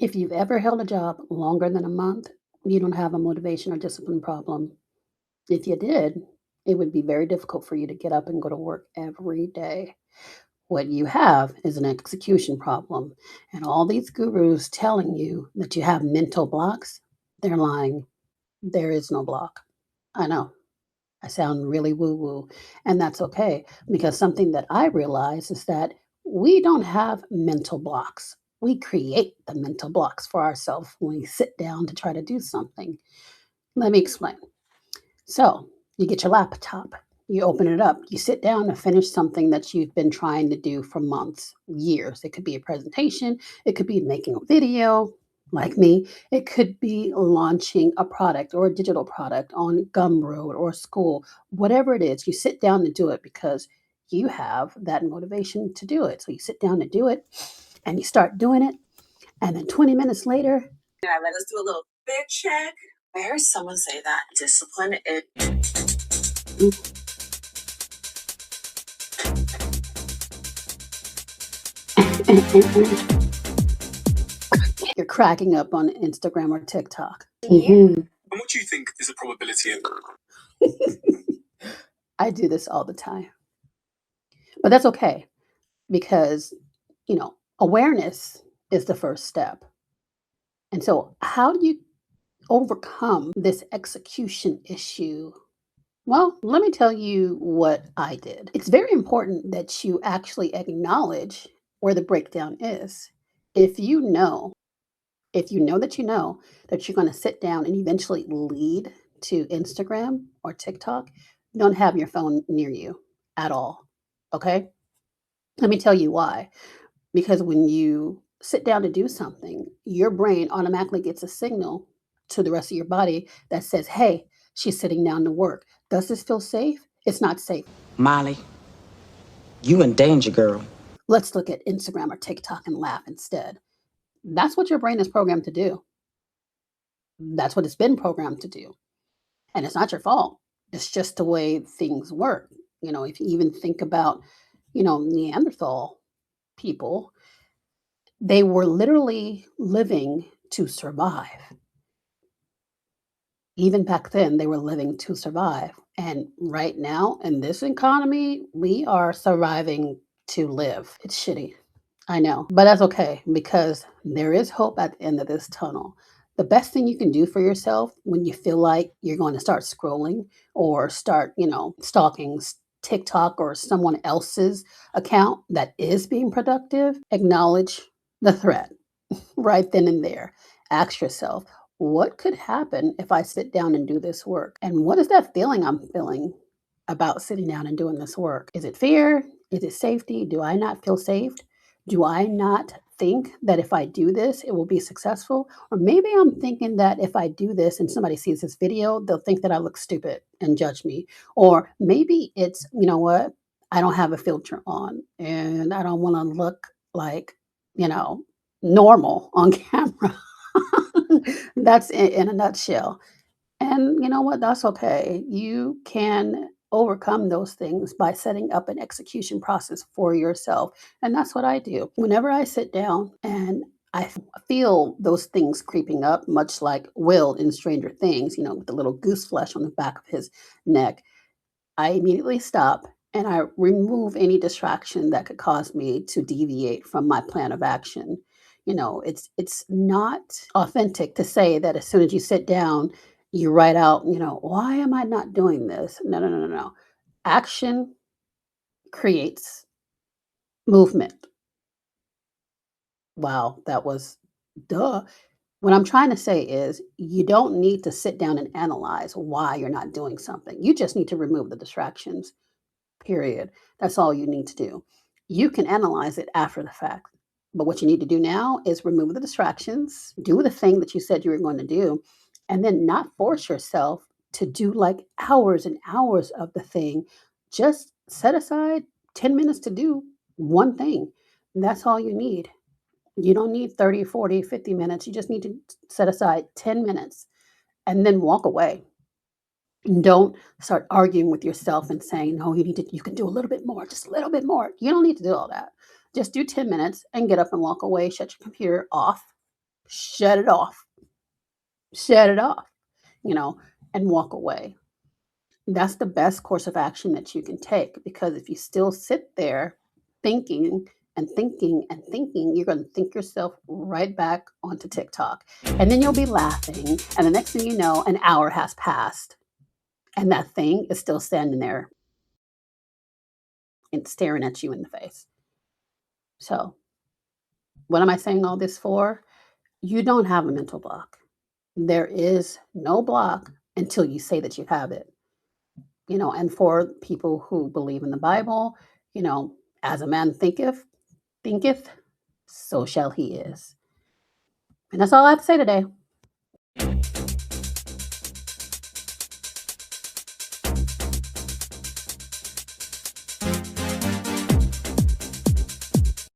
If you've ever held a job longer than a month, you don't have a motivation or discipline problem. If you did, it would be very difficult for you to get up and go to work every day. What you have is an execution problem. And all these gurus telling you that you have mental blocks, they're lying. There is no block. I know. I sound really woo woo, and that's okay because something that I realize is that we don't have mental blocks. We create the mental blocks for ourselves when we sit down to try to do something. Let me explain. So, you get your laptop, you open it up, you sit down to finish something that you've been trying to do for months, years. It could be a presentation, it could be making a video, like me, it could be launching a product or a digital product on Gumroad or school, whatever it is, you sit down to do it because you have that motivation to do it. So, you sit down to do it and you start doing it, and then 20 minutes later, yeah, let us do a little fit check. I heard someone say that discipline you're cracking up on Instagram or TikTok. And what do you think is the probability of I do this all the time. But that's okay because, awareness is the first step. And so, how do you overcome this execution issue? Well, let me tell you what I did. It's very important that you actually acknowledge where the breakdown is. If you know If you know that you're gonna sit down and eventually lead to Instagram or TikTok, don't have your phone near you at all, okay? Let me tell you why. Because when you sit down to do something, your brain automatically gets a signal to the rest of your body that says, "Hey, she's sitting down to work. Does this feel safe? It's not safe. Molly, you in danger, girl. Let's look at Instagram or TikTok and laugh instead." That's what your brain is programmed to do. That's what it's been programmed to do. And it's not your fault. It's just the way things work. If you even think about, Neanderthal people, they were literally living to survive. Even back then, they were living to survive. And right now, in this economy, we are surviving to live. It's shitty. I know, but that's okay because there is hope at the end of this tunnel. The best thing you can do for yourself when you feel like you're going to start scrolling or start, stalking TikTok or someone else's account that is being productive, acknowledge the threat right then and there. Ask yourself, what could happen if I sit down and do this work? And what is that feeling I'm feeling about sitting down and doing this work? Is it fear? Is it safety? Do I not feel safe? Do I not think that if I do this, it will be successful? Or maybe I'm thinking that if I do this and somebody sees this video, they'll think that I look stupid and judge me. Or maybe it's, you know what? I don't have a filter on and I don't want to look like, you know, normal on camera. That's in a nutshell. And you know what? That's okay. You can overcome those things by setting up an execution process for yourself. And that's what I do. Whenever I sit down and feel those things creeping up, much like Will in Stranger Things, with the little goose flesh on the back of his neck, I immediately stop and I remove any distraction that could cause me to deviate from my plan of action. It's not authentic to say that as soon as you sit down, you write out, why am I not doing this? No, no, no, no, no. Action creates movement. Wow, that was duh. What I'm trying to say is you don't need to sit down and analyze why you're not doing something. You just need to remove the distractions. Period. That's all you need to do. You can analyze it after the fact. But what you need to do now is remove the distractions, do the thing that you said you were going to do, and then not force yourself to do like hours and hours of the thing. Just set aside 10 minutes to do one thing. That's all you need. You don't need 30, 40, 50 minutes. You just need to set aside 10 minutes and then walk away. Don't start arguing with yourself and saying, "No, you can do a little bit more, just a little bit more." You don't need to do all that. Just do 10 minutes and get up and walk away, shut your computer off, Shut it off. Shut it off, you know, and walk away. That's the best course of action that you can take because if you still sit there thinking and thinking and thinking, you're going to think yourself right back onto TikTok. And then you'll be laughing. And the next thing you know, an hour has passed. And that thing is still standing there and staring at you in the face. So, what am I saying all this for? You don't have a mental block. There is no block until you say that you have it. And for people who believe in the Bible, as a man thinketh, so shall he is. And that's all I have to say today.